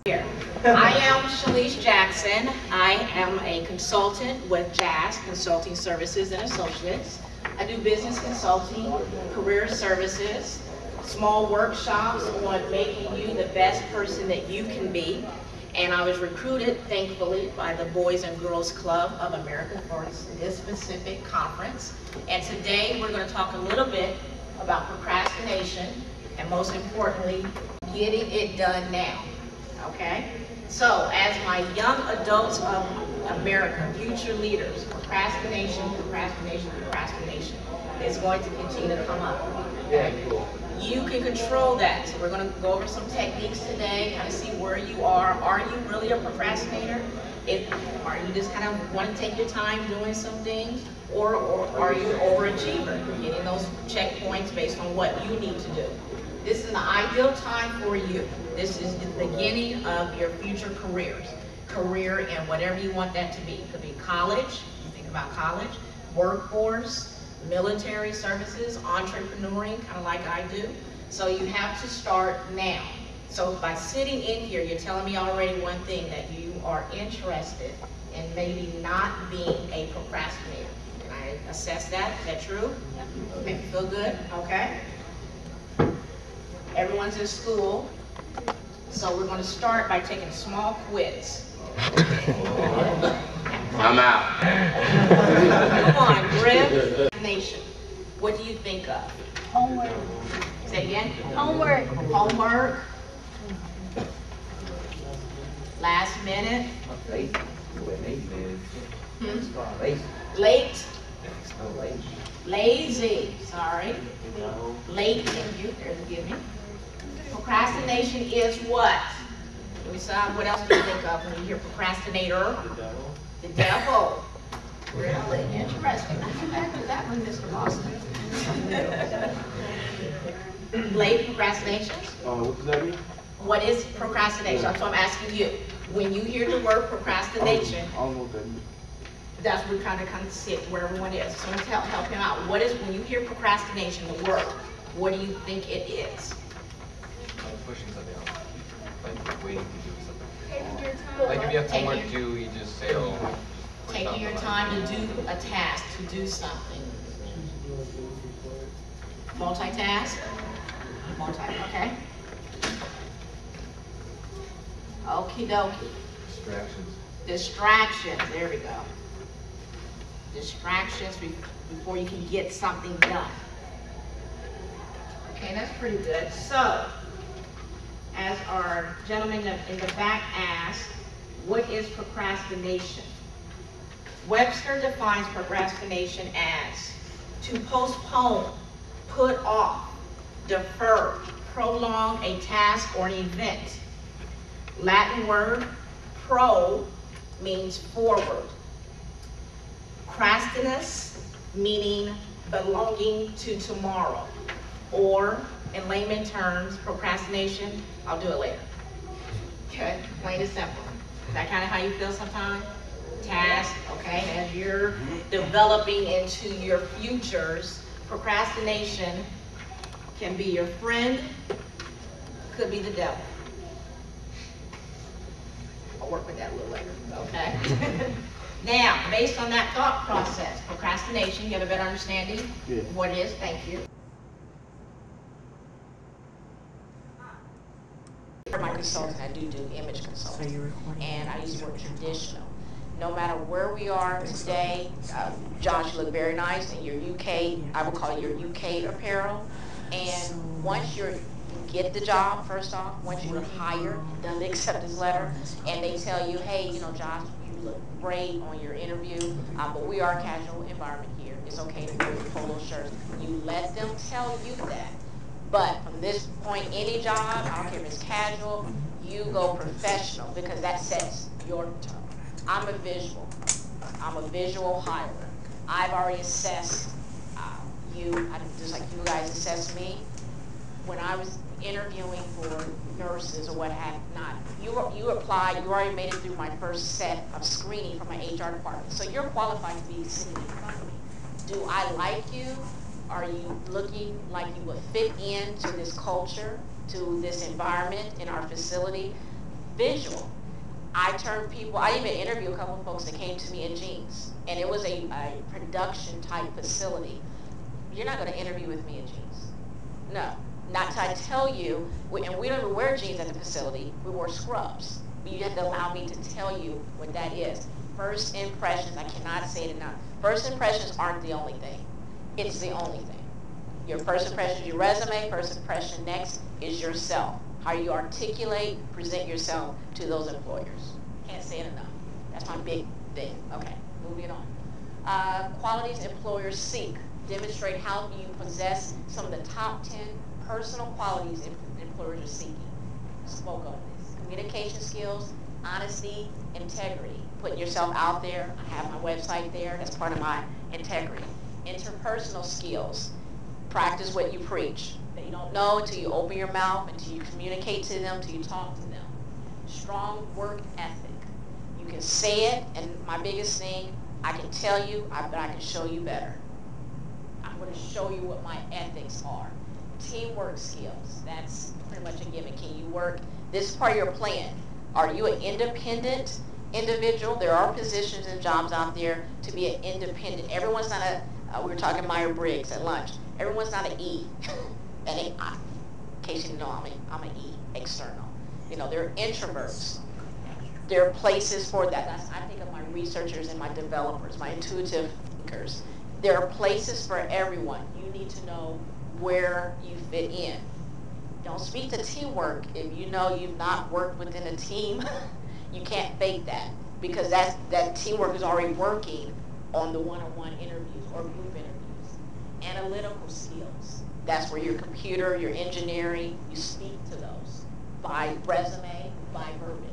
Here. I am Shalyce Jackson. I am a consultant with Jazz Consulting Services and Associates. I do business consulting, career services, small workshops on making you the best person that you can be. And I was recruited, thankfully, by the Boys and Girls Club of America for this specific conference. And today we're going to talk a little bit about procrastination and, most importantly, getting it done now. Okay? So, as my young adults of America, future leaders, procrastination is going to continue to come up. Okay? You can control that. So we're going to go over some techniques today, kind of see where you are. Are you really a procrastinator? Are you just kind of want to take your time doing some things? Or are you an overachiever, getting those checkpoints based on what you need to do? This is the ideal time for you. This is the beginning of your future careers. Career in whatever you want that to be. It could be college, you think about college, workforce, military services, entrepreneuring, kind of like I do. So you have to start now. So by sitting in here, you're telling me already one thing, that you are interested in maybe not being a procrastinator. Can I assess that? Is that true? Make you feel good? Okay. Everyone's in school, so we're going to start by taking a small quiz. I'm out. Come on, Griff. Nation. What do you think of? Homework. Say it again. Homework. Homework. Last minute. Late. Lazy. Sorry. Late. Thank you. There's a give me. Procrastination is what? Let me see. What else do you think of when you hear procrastinator? The devil. Really interesting. I can back with that one, Mr. Boston. Late procrastination. What does that mean? What is procrastination? That's what I'm asking you. When you hear the word procrastination, I don't know what that means. that's where we kind of sit where everyone is. So let's help him out. What is, when you hear procrastination, the word, what do you think it is? Pushing something off, like waiting to do something. Taking your time. Like if you have homework due, you just say, oh. Taking your time to do a task, to do something. Multitask? Okay. Okie dokie. Distractions. Distractions, there we go. Distractions before you can get something done. Okay, that's pretty good. So, as our gentleman in the back asked, what is procrastination? Webster defines procrastination as to postpone, put off, defer, prolong a task or an event. Latin word pro means forward. Crastinus meaning belonging to tomorrow. Or, in layman terms, procrastination, I'll do it later. Okay, plain and simple. Is that kind of how you feel sometimes? Task, okay, as you're developing into your futures, procrastination can be your friend, could be the devil. I'll work with that a little later, okay? Now, based on that thought process, procrastination, you have a better understanding of what it is? Thank you. For my consulting, I do image consulting, and I used to work traditional. No matter where we are today, Josh, you look very nice in your UK, I would call it your UK apparel. And once you get the job, first off, once you're hired, done the acceptance letter, and they tell you, hey, you know, Josh, you look great on your interview, but we are a casual environment here. It's okay to wear polo shirts. You let them tell you that. But from this point, any job, I don't care if it's casual, you go professional, because that sets your tone. I'm a visual hirer. I've already assessed you, just like you guys assessed me. When I was interviewing for nurses or what have not, you applied, you already made it through my first set of screening from my HR department. So you're qualified to be sitting in front of me. Do I like you? Are you looking like you would fit into this culture, to this environment in our facility? visual. I turned people, I even interviewed a couple of folks that came to me in jeans, and it was a production type facility. You're not going to interview with me in jeans. No, not till I tell you, and we don't even wear jeans at the facility, we wore scrubs. But you have to allow me to tell you what that is. First impressions, I cannot say it enough. First impressions aren't the only thing. It's the only thing. Your first impression is your resume, first impression next is yourself. How you articulate, present yourself to those employers. Can't say it enough. That's my big thing. Okay, moving on. Qualities employers seek. Demonstrate how you possess some of the top 10 personal qualities employers are seeking. Spoke on this. Communication skills, honesty, integrity. Putting yourself out there. I have my website there. That's part of my integrity. Interpersonal skills. Practice what you preach. That you don't know until you open your mouth, until you communicate to them, until you talk to them. Strong work ethic. You can say it, and my biggest thing, I can tell you, but I can show you better. I'm going to show you what my ethics are. Teamwork skills. That's pretty much a given. Can you work? This is part of your plan. Are you an independent individual? There are positions and jobs out there to be an independent. Everyone's not we were talking Myers-Briggs at lunch. Everyone's not an E. In case you didn't know, I'm an E, external. You know, they're introverts. There are places for that. I think of my researchers and my developers, my intuitive thinkers. There are places for everyone. You need to know where you fit in. Don't speak to teamwork if you know you've not worked within a team. You can't fake that, because that teamwork is already working on the one-on-one interviews or group interviews. Analytical skills. That's where your computer, your engineering, you speak to those by resume, by verbiage.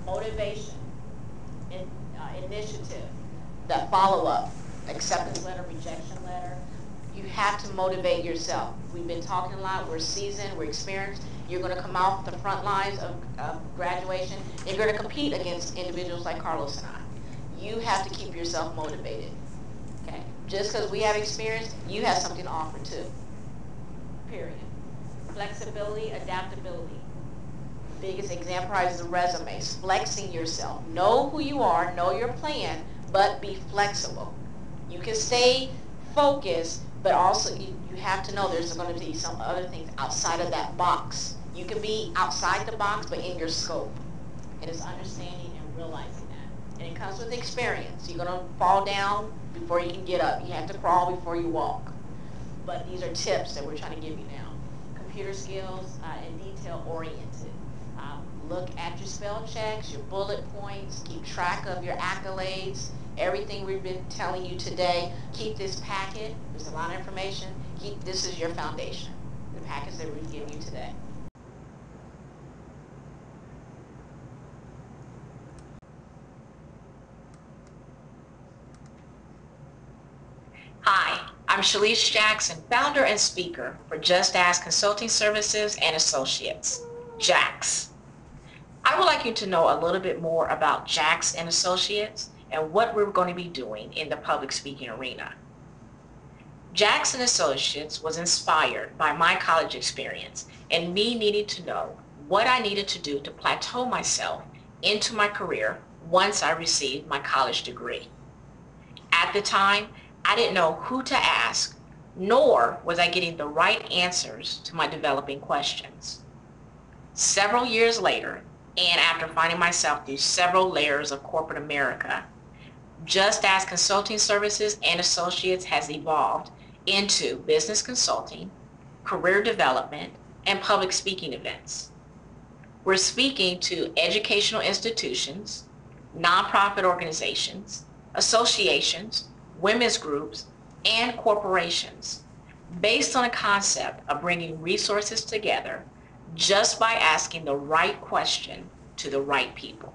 Motivation, initiative, that follow-up, acceptance letter, rejection letter. You have to motivate yourself. We've been talking a lot. We're seasoned. We're experienced. You're going to come off the front lines of graduation. You're going to compete against individuals like Carlos and I. You have to keep yourself motivated. Okay? Just because we have experience, you have something to offer too. Period. Flexibility, adaptability. Biggest example is the resumes. Flexing yourself. Know who you are, know your plan, but be flexible. You can stay focused, but also you have to know there's going to be some other things outside of that box. You can be outside the box, but in your scope. And it's understanding and realizing that. And it comes with experience. You're going to fall down before you can get up. You have to crawl before you walk. But these are tips that we're trying to give you now. Computer skills and detail-oriented. Look at your spell checks, your bullet points, keep track of your accolades, everything we've been telling you today. Keep this packet. There's a lot of information. This is your foundation, the package that we've given you today. Hi, I'm Shalyce Jackson, founder and speaker for Just Ask Consulting Services and Associates, JAX. I would like you to know a little bit more about JAX and Associates and what we're going to be doing in the public speaking arena. JAX and Associates was inspired by my college experience and me needing to know what I needed to do to plateau myself into my career once I received my college degree. At the time, I didn't know who to ask, nor was I getting the right answers to my developing questions. Several years later, and after finding myself through several layers of corporate America, Just Ask Consulting Services and Associates has evolved into business consulting, career development, and public speaking events. We're speaking to educational institutions, nonprofit organizations, associations, women's groups, and corporations based on a concept of bringing resources together just by asking the right question to the right people.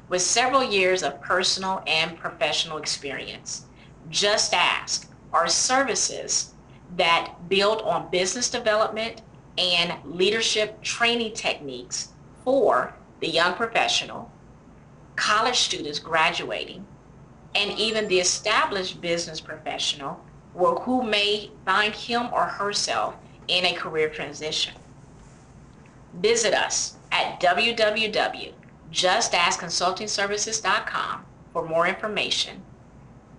With several years of personal and professional experience, Just Ask are services that build on business development and leadership training techniques for the young professional, college students graduating, and even the established business professional who may find him or herself in a career transition. Visit us at www.justaskconsultingservices.com for more information,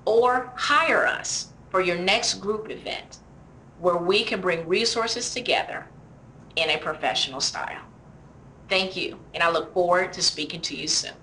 or hire us for your next group event where we can bring resources together in a professional style. Thank you, and I look forward to speaking to you soon.